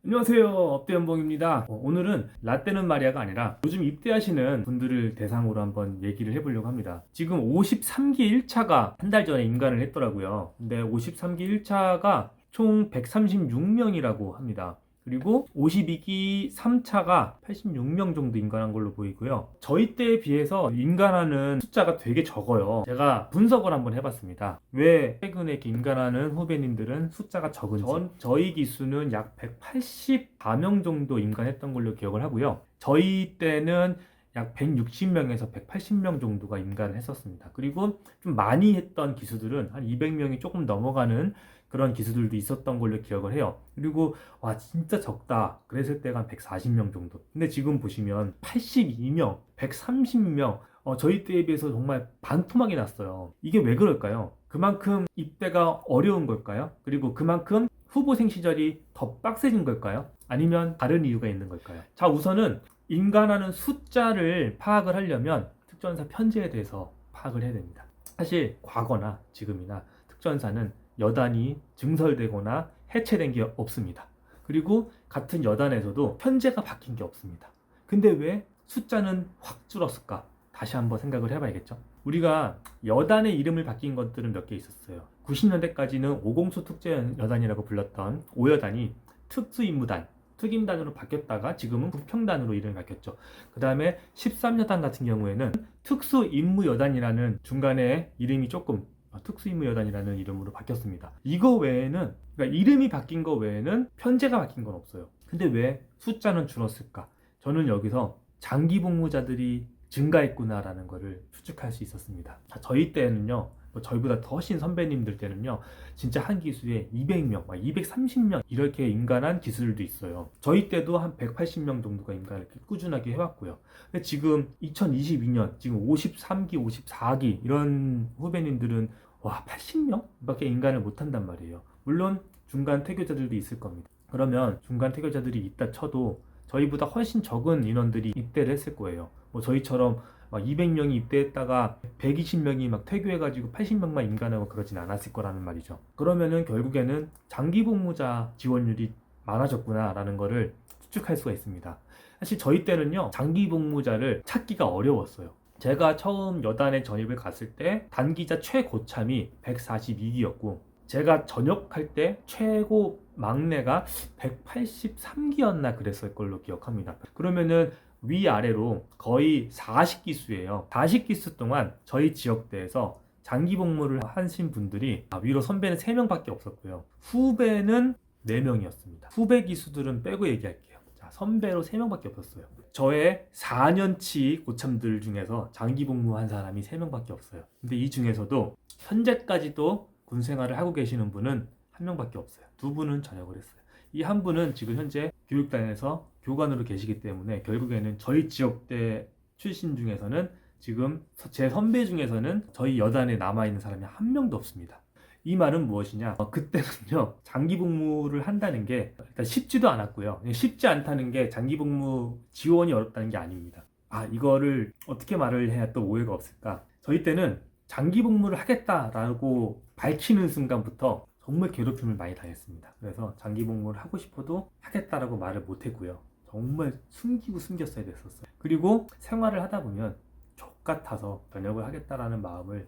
안녕하세요, 업대연봉입니다. 오늘은 라떼는 마리아가 아니라 요즘 입대하시는 분들을 대상으로 한번 얘기를 해보려고 합니다. 지금 53기 1차가 한 달 전에 임관을 했더라고요. 근데 53기 1차가 총 136명이라고 합니다. 그리고 52기 3차가 86명 정도 임관한 걸로 보이고요. 저희 때에 비해서 임관하는 숫자가 되게 적어요. 제가 분석을 한번 해봤습니다. 왜 최근에 이렇게 임관하는 후배님들은 숫자가 적은지. 저희 기수는 약 184명 정도 임관했던 걸로 기억을 하고요. 저희 때는 약 160명에서 180명 정도가 임관을 했었습니다. 그리고 좀 많이 했던 기수들은 한 200명이 조금 넘어가는 그런 기수들도 있었던 걸로 기억을 해요. 그리고 와 진짜 적다 그랬을 때가 한 140명 정도. 근데 지금 보시면 82명, 130명, 저희 때에 비해서 정말 반토막이 났어요. 이게 왜 그럴까요? 그만큼 입대가 어려운 걸까요? 그리고 그만큼 후보생 시절이 더 빡세진 걸까요? 아니면 다른 이유가 있는 걸까요? 자, 우선은 인간하는 숫자를 파악을 하려면 특전사 편제에 대해서 파악을 해야 됩니다. 사실 과거나 지금이나 특전사는 여단이 증설되거나 해체된 게 없습니다. 그리고 같은 여단에서도 편제가 바뀐 게 없습니다. 근데 왜 숫자는 확 줄었을까? 다시 한번 생각을 해봐야겠죠. 우리가 여단의 이름을 바뀐 것들은 몇 개 있었어요. 90년대까지는 오공수 특제여단이라고 불렀던 5여단이 특수임무단, 특임단으로 바뀌었다가 지금은 국평단으로 이름이 바뀌었죠. 그 다음에 13여단 같은 경우에는 특수임무여단이라는 중간에 이름이 조금 특수임무여단이라는 이름으로 바뀌었습니다. 이거 외에는, 그러니까 이름이 바뀐 거 외에는 편제가 바뀐 건 없어요. 근데 왜 숫자는 줄었을까? 저는 여기서 장기 복무자들이 증가했구나라는 것을 추측할 수 있었습니다. 저희 때는요, 저희보다 더 훨씬 선배님들 때는요, 진짜 한 기수에 200명, 230명 이렇게 임관한 기수들도 있어요. 저희 때도 한 180명 정도가 임관을 꾸준하게 해왔고요. 근데 지금 2022년, 지금 53기, 54기 이런 후배님들은 와 80명밖에 임관을 못한단 말이에요. 물론 중간 퇴교자들도 있을 겁니다. 그러면 중간 퇴교자들이 있다 쳐도 저희보다 훨씬 적은 인원들이 입대를 했을 거예요. 뭐 저희처럼 막 200명이 입대했다가 120명이 막 퇴교해가지고 80명만 임관하고 그러진 않았을 거라는 말이죠. 그러면은 결국에는 장기 복무자 지원율이 많아졌구나라는 거를 추측할 수가 있습니다. 사실 저희 때는요, 장기 복무자를 찾기가 어려웠어요. 제가 처음 여단에 전입을 갔을 때 단기자 최고참이 142기였고 제가 전역할 때 최고 막내가 183기였나 그랬을 걸로 기억합니다. 그러면은 위아래로 거의 40기수예요. 40기수 동안 저희 지역대에서 장기 복무를 하신 분들이 위로 선배는 3명밖에 없었고요. 후배는 4명이었습니다. 후배 기수들은 빼고 얘기할게요. 자, 선배로 3명밖에 없었어요. 저의 4년치 고참들 중에서 장기 복무한 사람이 3명밖에 없어요. 근데 이 중에서도 현재까지도 군 생활을 하고 계시는 분은 1명밖에 없어요. 2분은 전역을 했어요. 이 한 분은 지금 현재 교육단에서 교관으로 계시기 때문에 결국에는 저희 지역대 출신 중에서는 지금 제 선배 중에서는 저희 여단에 남아있는 사람이 1명도 없습니다. 이 말은 무엇이냐? 그때는요, 장기 복무를 한다는 게 일단 쉽지도 않았고요. 쉽지 않다는 게 장기 복무 지원이 어렵다는 게 아닙니다. 이거를 어떻게 말을 해야 또 오해가 없을까? 저희 때는 장기 복무를 하겠다라고 밝히는 순간부터 정말 괴롭힘을 많이 당했습니다. 그래서 장기 복무를 하고 싶어도 하겠다라고 말을 못 했고요. 정말 숨기고 숨겼어야 됐었어요. 그리고 생활을 하다 보면 족같아서 전역을 하겠다라는 마음을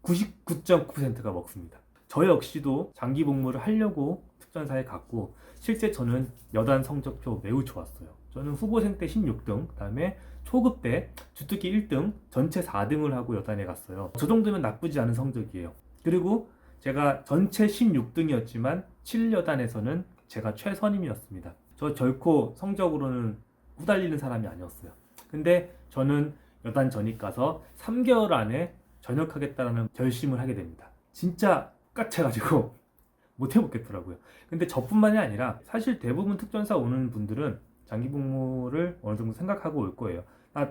99.9%가 먹습니다. 저 역시도 장기 복무를 하려고 특전사에 갔고 실제 저는 여단 성적표 매우 좋았어요. 저는 후보생 때 16등, 그 다음에 초급 때 주특기 1등, 전체 4등을 하고 여단에 갔어요. 저 정도면 나쁘지 않은 성적이에요. 그리고 제가 전체 16등이었지만 7여단에서는 제가 최선임이었습니다. 저 결코 성적으로는 후달리는 사람이 아니었어요. 근데 저는 여단 전입 가서 3개월 안에 전역하겠다는 결심을 하게 됩니다. 진짜 깝쳐가지고 못 해먹겠더라고요. 근데 저뿐만이 아니라 사실 대부분 특전사 오는 분들은 장기 복무를 어느 정도 생각하고 올 거예요.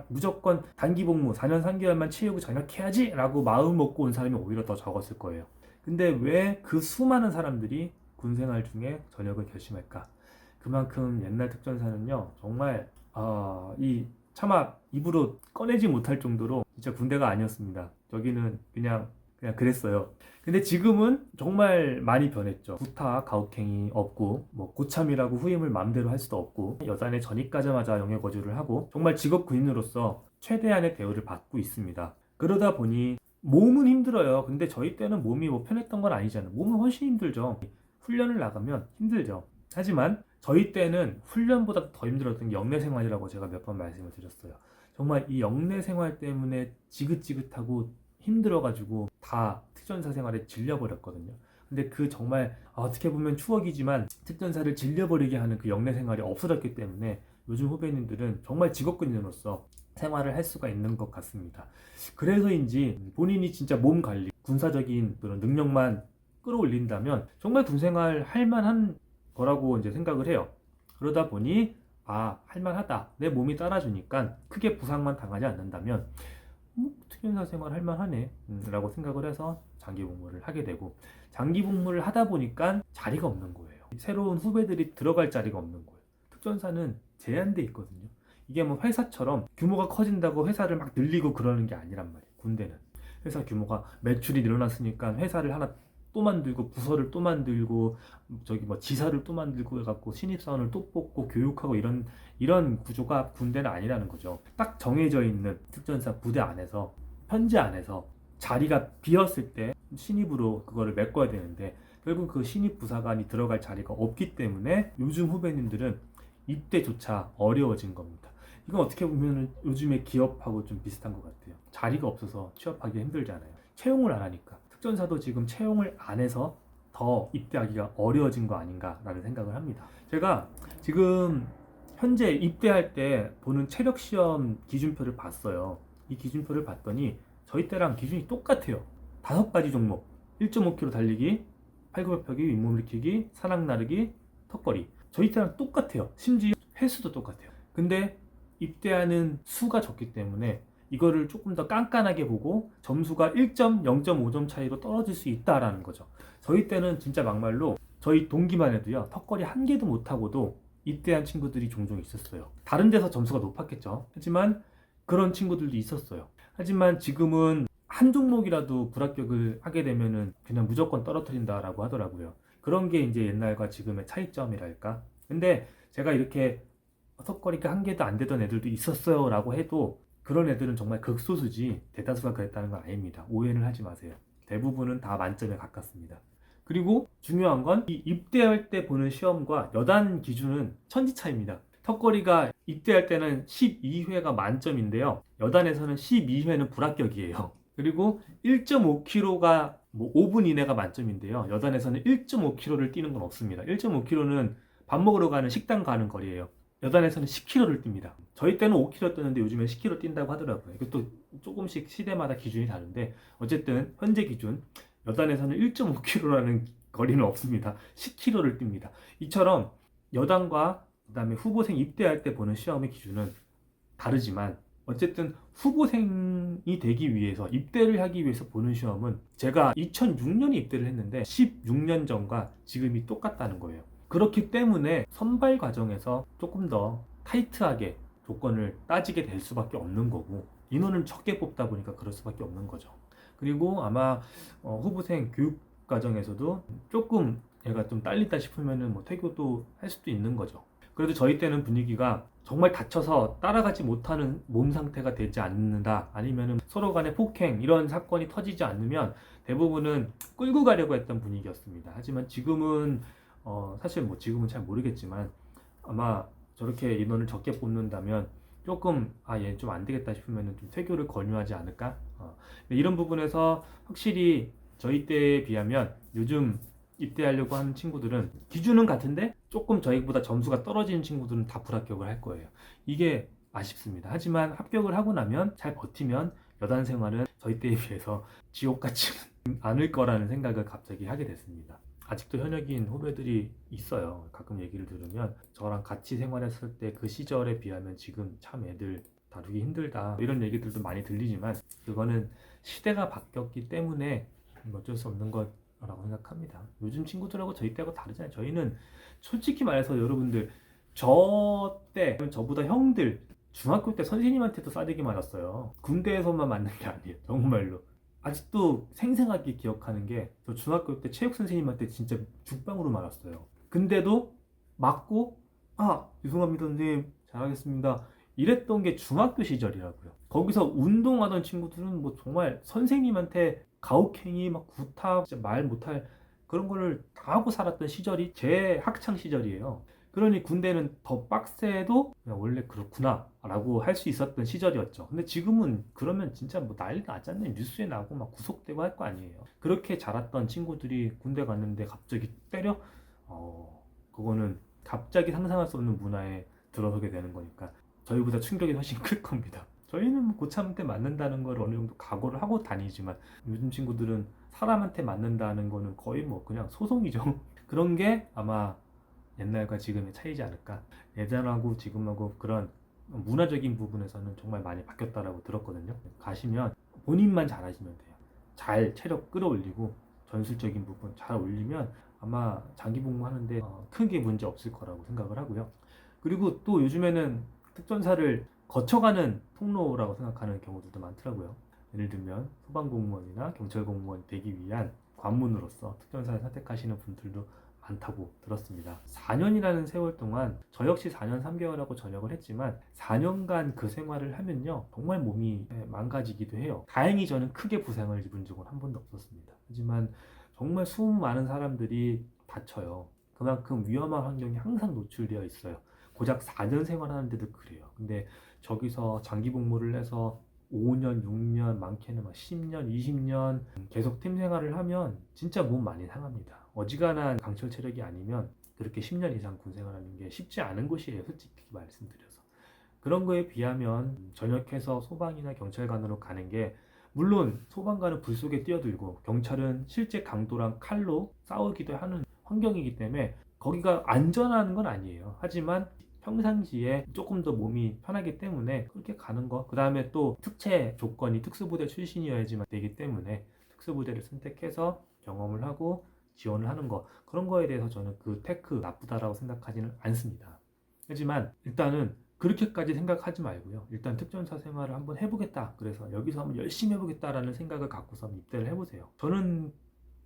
무조건 단기 복무 4년 3개월만 치우고 전역해야지 라고 마음 먹고 온 사람이 오히려 더 적었을 거예요. 근데 왜 그 수많은 사람들이 군생활 중에 전역을 결심할까? 그만큼 옛날 특전사는요, 정말 차마 입으로 꺼내지 못할 정도로 진짜 군대가 아니었습니다. 저기는 그냥 그냥 그랬어요. 근데 지금은 정말 많이 변했죠. 구타, 가혹행위 없고 뭐 고참이라고 후임을 마음대로 할 수도 없고 여단에 전입가자마자 영해 거주를 하고 정말 직업 군인으로서 최대한의 대우를 받고 있습니다. 그러다 보니 몸은 힘들어요. 근데 저희 때는 몸이 뭐 편했던 건 아니잖아요. 몸은 훨씬 힘들죠. 훈련을 나가면 힘들죠. 하지만 저희 때는 훈련보다 더 힘들었던 게 영내 생활이라고 제가 몇 번 말씀을 드렸어요. 정말 이 영내 생활 때문에 지긋지긋하고 힘들어가지고 다 특전사 생활에 질려버렸거든요. 근데 그 정말 어떻게 보면 추억이지만 특전사를 질려버리게 하는 그 영내 생활이 없어졌기 때문에 요즘 후배님들은 정말 직업군인으로서 생활을 할 수가 있는 것 같습니다. 그래서인지 본인이 진짜 몸 관리, 군사적인 그런 능력만 끌어올린다면 정말 군생활 할 만한 거라고 이제 생각을 해요. 그러다 보니 할만하다. 내 몸이 따라주니까 크게 부상만 당하지 않는다면 특전사 생활 할 만하네 라고 생각을 해서 장기 복무를 하게 되고 장기 복무를 하다 보니까 자리가 없는 거예요. 새로운 후배들이 들어갈 자리가 없는 거예요. 특전사는 제한돼 있거든요. 이게 뭐 회사처럼 규모가 커진다고 회사를 막 늘리고 그러는 게 아니란 말이에요. 군대는 회사 규모가 매출이 늘어났으니까 회사를 하나 또 만들고 부서를 또 만들고 저기 뭐 지사를 또 만들고 해갖고 신입사원을 또 뽑고 교육하고 이런 구조가 군대는 아니라는 거죠. 딱 정해져 있는 특전사 부대 안에서 편제 안에서 자리가 비었을 때 신입으로 그거를 메꿔야 되는데 결국 그 신입 부사관이 들어갈 자리가 없기 때문에 요즘 후배님들은 입대조차 어려워진 겁니다. 이건 어떻게 보면 요즘의 기업하고 좀 비슷한 것 같아요. 자리가 없어서 취업하기 힘들잖아요. 채용을 안 하니까. 특전사도 지금 채용을 안 해서 더 입대하기가 어려워진 거 아닌가라는 생각을 합니다. 제가 지금 현재 입대할 때 보는 체력시험 기준표를 봤어요. 이 기준표를 봤더니 저희 때랑 기준이 똑같아요. 5가지 종목 1.5km 달리기, 팔굽혀펴기, 윗몸 일으키기, 산악 나르기, 턱걸이. 저희 때랑 똑같아요. 심지어 횟수도 똑같아요. 근데 입대하는 수가 적기 때문에 이거를 조금 더 깐깐하게 보고 점수가 1점, 0.5점 차이로 떨어질 수 있다라는 거죠. 저희 때는 진짜 막말로 저희 동기만 해도요, 턱걸이 한 개도 못하고도 입대한 친구들이 종종 있었어요. 다른 데서 점수가 높았겠죠. 하지만 그런 친구들도 있었어요. 하지만 지금은 한 종목이라도 불합격을 하게 되면은 그냥 무조건 떨어뜨린다라고 하더라고요. 그런 게 이제 옛날과 지금의 차이점이랄까. 근데 제가 이렇게 턱걸이가 한 개도 안 되던 애들도 있었어요 라고 해도 그런 애들은 정말 극소수지 대다수가 그랬다는 건 아닙니다. 오해는 하지 마세요. 대부분은 다 만점에 가깝습니다. 그리고 중요한 건 이 입대할 때 보는 시험과 여단 기준은 천지차이입니다. 턱걸이가 입대할 때는 12회가 만점인데요. 여단에서는 12회는 불합격이에요. 그리고 1.5km가 뭐 5분 이내가 만점인데요. 여단에서는 1.5km를 뛰는 건 없습니다. 1.5km는 밥 먹으러 가는 식당 가는 거리예요. 여단에서는 10km를 뜁니다. 저희 때는 5km 뛰는데 요즘에 10km 뛴다고 하더라고요. 이것도 조금씩 시대마다 기준이 다른데 어쨌든 현재 기준 여단에서는 1.5km라는 거리는 없습니다. 10km를 뜁니다. 이처럼 여단과 그다음에 후보생 입대할 때 보는 시험의 기준은 다르지만 어쨌든 후보생이 되기 위해서 입대를 하기 위해서 보는 시험은 제가 2006년에 입대를 했는데 16년 전과 지금이 똑같다는 거예요. 그렇기 때문에 선발 과정에서 조금 더 타이트하게 조건을 따지게 될 수밖에 없는 거고 인원을 적게 뽑다 보니까 그럴 수밖에 없는 거죠. 그리고 아마 후보생 교육 과정에서도 조금 얘가 좀 딸린다 싶으면은 뭐 퇴교도 할 수도 있는 거죠. 그래도 저희 때는 분위기가 정말 다쳐서 따라가지 못하는 몸 상태가 되지 않는다 아니면은 서로 간의 폭행 이런 사건이 터지지 않으면 대부분은 끌고 가려고 했던 분위기였습니다. 하지만 지금은 사실 뭐 지금은 잘 모르겠지만 아마 저렇게 인원을 적게 뽑는다면 조금 얘 좀 안 되겠다 싶으면 좀 퇴교를 권유하지 않을까? 이런 부분에서 확실히 저희 때에 비하면 요즘 입대하려고 하는 친구들은 기준은 같은데 조금 저희보다 점수가 떨어지는 친구들은 다 불합격을 할 거예요. 이게 아쉽습니다. 하지만 합격을 하고 나면 잘 버티면 여단 생활은 저희 때에 비해서 지옥 같지는 않을 거라는 생각을 갑자기 하게 됐습니다. 아직도 현역인 후배들이 있어요. 가끔 얘기를 들으면 저랑 같이 생활했을 때 그 시절에 비하면 지금 참 애들 다루기 힘들다 이런 얘기들도 많이 들리지만 그거는 시대가 바뀌었기 때문에 어쩔 수 없는 거라고 생각합니다. 요즘 친구들하고 저희 때하고 다르잖아요. 저희는 솔직히 말해서 여러분들 저 때 저보다 형들 중학교 때 선생님한테도 싸대기 맞았어요. 군대에서만 맞는 게 아니에요. 정말로 아직도 생생하게 기억하는 게 저 중학교 때 체육 선생님한테 진짜 죽방으로 맞았어요. 근데도 맞고 죄송합니다 선생님 잘하겠습니다 이랬던 게 중학교 시절이라고요. 거기서 운동하던 친구들은 뭐 정말 선생님한테 가혹행위 막 구타 진짜 말 못할 그런 거를 다 하고 살았던 시절이 제 학창 시절이에요. 그러니 군대는 더 빡세도 그냥 원래 그렇구나 라고 할 수 있었던 시절이었죠. 근데 지금은 그러면 진짜 뭐 난리가 났잖아요. 뉴스에 나오고 막 구속되고 할 거 아니에요. 그렇게 자랐던 친구들이 군대 갔는데 갑자기 때려? 그거는 갑자기 상상할 수 없는 문화에 들어서게 되는 거니까 저희보다 충격이 훨씬 클 겁니다. 저희는 뭐 고참한테 맞는다는 걸 어느 정도 각오를 하고 다니지만 요즘 친구들은 사람한테 맞는다는 거는 거의 뭐 그냥 소송이죠. 그런 게 아마 옛날과 지금의 차이지 않을까. 예전하고 지금하고 그런 문화적인 부분에서는 정말 많이 바뀌었다라고 들었거든요. 가시면 본인만 잘하시면 돼요. 잘 체력 끌어올리고 전술적인 부분 잘 올리면 아마 장기 복무하는데 크게 문제 없을 거라고 생각을 하고요. 그리고 또 요즘에는 특전사를 거쳐가는 통로라고 생각하는 경우들도 많더라고요. 예를 들면 소방공무원이나 경찰공무원이 되기 위한 관문으로서 특전사를 선택하시는 분들도 많다고 들었습니다. 4년이라는 세월 동안 저 역시 4년 3개월하고 전역을 했지만 4년간 그 생활을 하면요 정말 몸이 망가지기도 해요. 다행히 저는 크게 부상을 입은 적은 한 번도 없었습니다. 하지만 정말 수많은 사람들이 다쳐요. 그만큼 위험한 환경에 항상 노출되어 있어요. 고작 4년 생활하는데도 그래요. 근데 저기서 장기 복무를 해서 5년, 6년, 많게는 막 10년, 20년 계속 팀 생활을 하면 진짜 몸 많이 상합니다. 어지간한 강철 체력이 아니면 그렇게 10년 이상 군 생활하는 게 쉽지 않은 곳이에요. 솔직히 말씀드려서. 그런 거에 비하면 전역해서 소방이나 경찰관으로 가는 게 물론 소방관은 불 속에 뛰어들고 경찰은 실제 강도랑 칼로 싸우기도 하는 환경이기 때문에 거기가 안전한 건 아니에요. 하지만 평상시에 조금 더 몸이 편하기 때문에 그렇게 가는 거. 그 다음에 또 특채 조건이 특수부대 출신이어야지만 되기 때문에 특수부대를 선택해서 경험을 하고 지원을 하는 거. 그런 거에 대해서 저는 그 테크 나쁘다라고 생각하지는 않습니다. 하지만 일단은 그렇게까지 생각하지 말고요. 일단 특전사 생활을 한번 해보겠다. 그래서 여기서 한번 열심히 해보겠다라는 생각을 갖고서 입대를 해보세요. 저는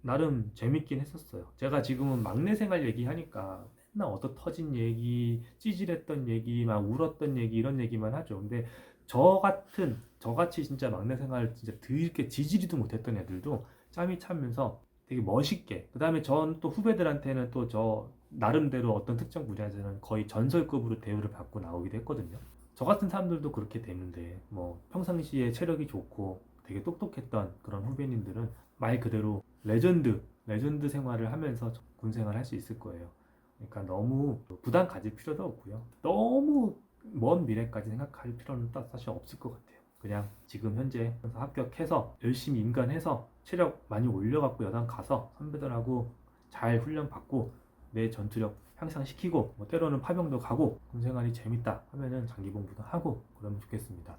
나름 재밌긴 했었어요. 제가 지금은 막내 생활 얘기하니까 맨날 얻어 터진 얘기, 찌질했던 얘기, 막 울었던 얘기 이런 얘기만 하죠. 근데 저같이 진짜 막내 생활 진짜 드럽게 지지리도 못했던 애들도 짬이 차면서 되게 멋있게. 그 다음에 전 또 후배들한테는 또 저 나름대로 어떤 특정 분야에서는 거의 전설급으로 대우를 받고 나오기도 했거든요. 저 같은 사람들도 그렇게 되는데 뭐 평상시에 체력이 좋고 되게 똑똑했던 그런 후배님들은 말 그대로 레전드 생활을 하면서 군 생활을 할 수 있을 거예요. 그러니까 너무 부담 가질 필요도 없고요. 너무 먼 미래까지 생각할 필요는 사실 없을 것 같아요. 그냥 지금 현재 합격해서 열심히 인간해서 체력 많이 올려갖고 여단 가서 선배들하고 잘 훈련받고 내 전투력 향상시키고 뭐 때로는 파병도 가고 군 생활이 재밌다 하면은 장기복무도 하고 그러면 좋겠습니다.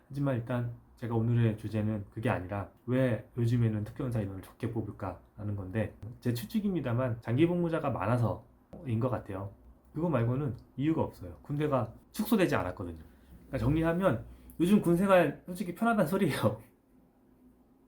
하지만 일단 제가 오늘의 주제는 그게 아니라 왜 요즘에는 특전사 인원을 적게 뽑을까 라는 건데 제 추측입니다만 장기복무자가 많아서인 것 같아요. 그거 말고는 이유가 없어요. 군대가 축소되지 않았거든요. 그러니까 정리하면 요즘 군생활 솔직히 편하다는 소리예요.